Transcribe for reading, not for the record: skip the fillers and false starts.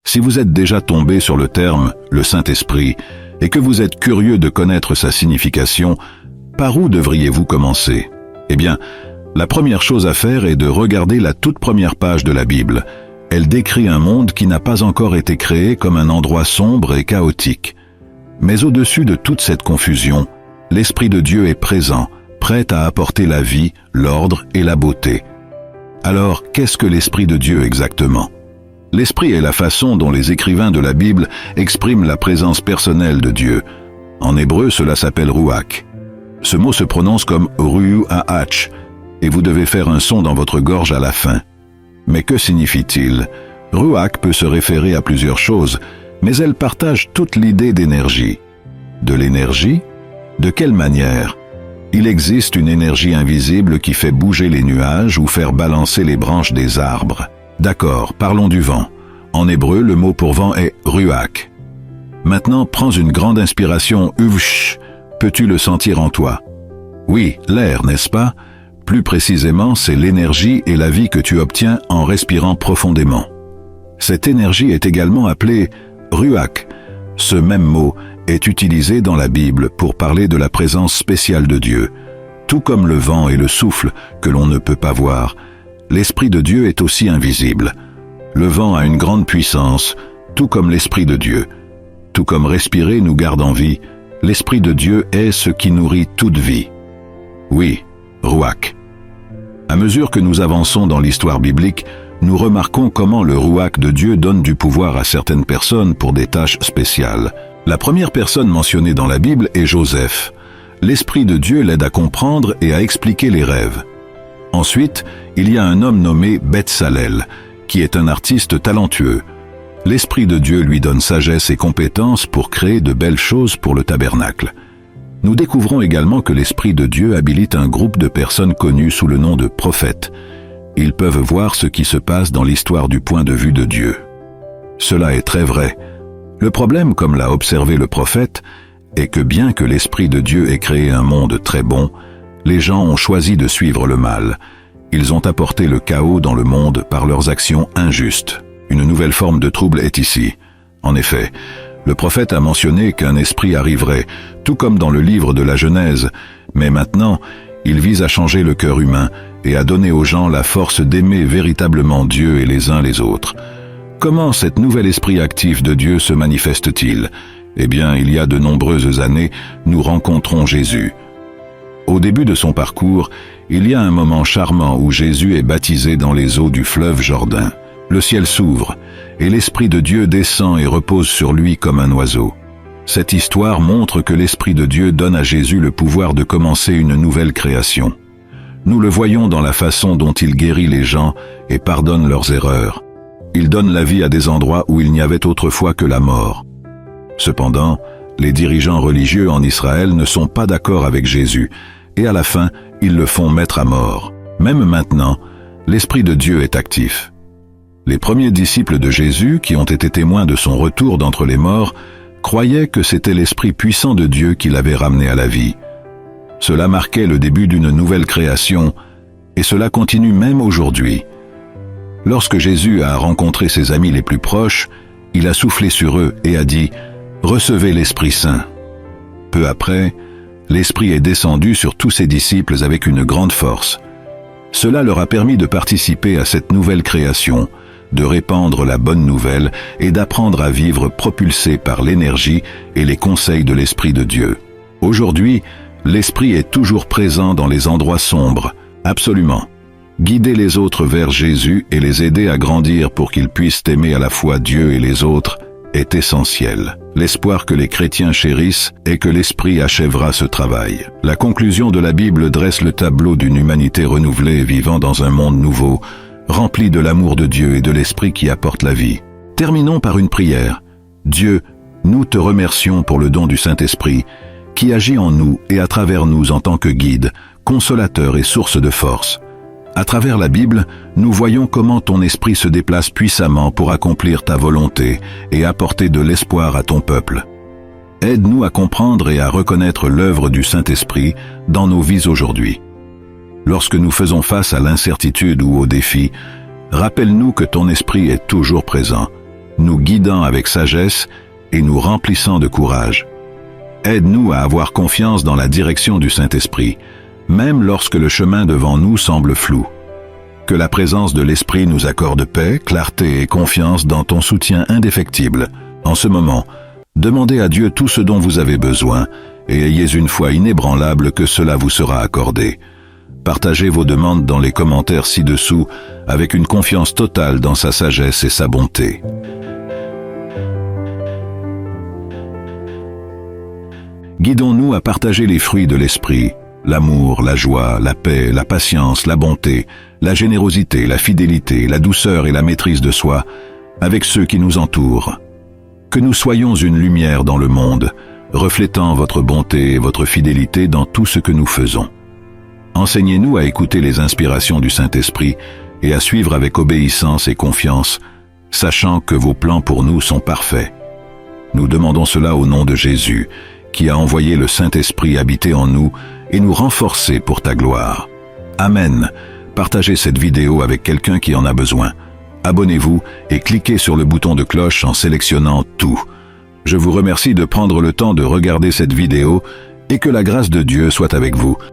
Si vous êtes déjà tombé sur le terme « le Saint-Esprit » et que vous êtes curieux de connaître sa signification, par où devriez-vous commencer? Eh bien, la première chose à faire est de regarder la toute première page de la Bible. Elle décrit un monde qui n'a pas encore été créé comme un endroit sombre et chaotique. Mais au-dessus de toute cette confusion, l'Esprit de Dieu est présent, prêt à apporter la vie, l'ordre et la beauté. Alors, qu'est-ce que l'Esprit de Dieu exactement? L'Esprit est la façon dont les écrivains de la Bible expriment la présence personnelle de Dieu. En hébreu, cela s'appelle Ruach. Ce mot se prononce comme Ruach, et vous devez faire un son dans votre gorge à la fin. Mais que signifie-t-il? Ruach peut se référer à plusieurs choses, mais elle partage toute l'idée d'énergie. De l'énergie? De quelle manière? Il existe une énergie invisible qui fait bouger les nuages ou faire balancer les branches des arbres. D'accord, parlons du vent. En hébreu, le mot pour vent est ruach. Maintenant, prends une grande inspiration, uvsh. Peux-tu le sentir en toi? Oui, l'air, n'est-ce pas? Plus précisément, c'est l'énergie et la vie que tu obtiens en respirant profondément. Cette énergie est également appelée ruach. Ce même mot est utilisé dans la Bible pour parler de la présence spéciale de Dieu. Tout comme le vent et le souffle que l'on ne peut pas voir, l'Esprit de Dieu est aussi invisible. Le vent a une grande puissance, tout comme l'Esprit de Dieu. Tout comme respirer nous garde en vie, l'Esprit de Dieu est ce qui nourrit toute vie. Oui, Ruach. À mesure que nous avançons dans l'histoire biblique, nous remarquons comment le Ruach de Dieu donne du pouvoir à certaines personnes pour des tâches spéciales. La première personne mentionnée dans la Bible est Joseph. L'Esprit de Dieu l'aide à comprendre et à expliquer les rêves. Ensuite, il y a un homme nommé Betsalel, qui est un artiste talentueux. L'Esprit de Dieu lui donne sagesse et compétences pour créer de belles choses pour le tabernacle. Nous découvrons également que l'Esprit de Dieu habilite un groupe de personnes connues sous le nom de prophètes. Ils peuvent voir ce qui se passe dans l'histoire du point de vue de Dieu. Cela est très vrai. Le problème, comme l'a observé le prophète, est que bien que l'Esprit de Dieu ait créé un monde très bon, les gens ont choisi de suivre le mal. Ils ont apporté le chaos dans le monde par leurs actions injustes. Une nouvelle forme de trouble est ici. En effet, le prophète a mentionné qu'un esprit arriverait, tout comme dans le livre de la Genèse, mais maintenant, il vise à changer le cœur humain et à donner aux gens la force d'aimer véritablement Dieu et les uns les autres. Comment cet nouvel esprit actif de Dieu se manifeste-t-il? Eh bien, il y a de nombreuses années, nous rencontrons Jésus. Au début de son parcours, il y a un moment charmant où Jésus est baptisé dans les eaux du fleuve Jourdain. Le ciel s'ouvre, et l'Esprit de Dieu descend et repose sur lui comme un oiseau. Cette histoire montre que l'Esprit de Dieu donne à Jésus le pouvoir de commencer une nouvelle création. Nous le voyons dans la façon dont il guérit les gens et pardonne leurs erreurs. Il donne la vie à des endroits où il n'y avait autrefois que la mort. Cependant, les dirigeants religieux en Israël ne sont pas d'accord avec Jésus, et à la fin, ils le font mettre à mort. Même maintenant, l'Esprit de Dieu est actif. Les premiers disciples de Jésus, qui ont été témoins de son retour d'entre les morts, croyaient que c'était l'Esprit puissant de Dieu qui l'avait ramené à la vie. Cela marquait le début d'une nouvelle création, et cela continue même aujourd'hui. Lorsque Jésus a rencontré ses amis les plus proches, il a soufflé sur eux et a dit « Recevez l'Esprit Saint ». Peu après, l'Esprit est descendu sur tous ses disciples avec une grande force. Cela leur a permis de participer à cette nouvelle création, de répandre la bonne nouvelle et d'apprendre à vivre propulsés par l'énergie et les conseils de l'Esprit de Dieu. Aujourd'hui, l'Esprit est toujours présent dans les endroits sombres, absolument. Guider les autres vers Jésus et les aider à grandir pour qu'ils puissent aimer à la fois Dieu et les autres est essentiel. L'espoir que les chrétiens chérissent est que l'Esprit achèvera ce travail. La conclusion de la Bible dresse le tableau d'une humanité renouvelée vivant dans un monde nouveau, rempli de l'amour de Dieu et de l'Esprit qui apporte la vie. Terminons par une prière. Dieu, nous te remercions pour le don du Saint-Esprit, qui agit en nous et à travers nous en tant que guide, consolateur et source de force. À travers la Bible, nous voyons comment ton esprit se déplace puissamment pour accomplir ta volonté et apporter de l'espoir à ton peuple. Aide-nous à comprendre et à reconnaître l'œuvre du Saint-Esprit dans nos vies aujourd'hui. Lorsque nous faisons face à l'incertitude ou au défi, rappelle-nous que ton esprit est toujours présent. nous guidant avec sagesse et nous remplissant de courage. Aide-nous à avoir confiance dans la direction du Saint-Esprit, même lorsque le chemin devant nous semble flou. Que la présence de l'Esprit nous accorde paix, clarté et confiance dans ton soutien indéfectible. En ce moment, demandez à Dieu tout ce dont vous avez besoin et ayez une foi inébranlable que cela vous sera accordé. Partagez vos demandes dans les commentaires ci-dessous avec une confiance totale dans sa sagesse et sa bonté. Guidons-nous à partager les fruits de l'Esprit, l'amour, la joie, la paix, la patience, la bonté, la générosité, la fidélité, la douceur et la maîtrise de soi, avec ceux qui nous entourent. Que nous soyons une lumière dans le monde, reflétant votre bonté et votre fidélité dans tout ce que nous faisons. Enseignez-nous à écouter les inspirations du Saint-Esprit et à suivre avec obéissance et confiance, sachant que vos plans pour nous sont parfaits. Nous demandons cela au nom de Jésus, qui a envoyé le Saint-Esprit habiter en nous et nous renforcer pour ta gloire. Amen. Partagez cette vidéo avec quelqu'un qui en a besoin. Abonnez-vous et cliquez sur le bouton de cloche en sélectionnant tout. Je vous remercie de prendre le temps de regarder cette vidéo et que la grâce de Dieu soit avec vous.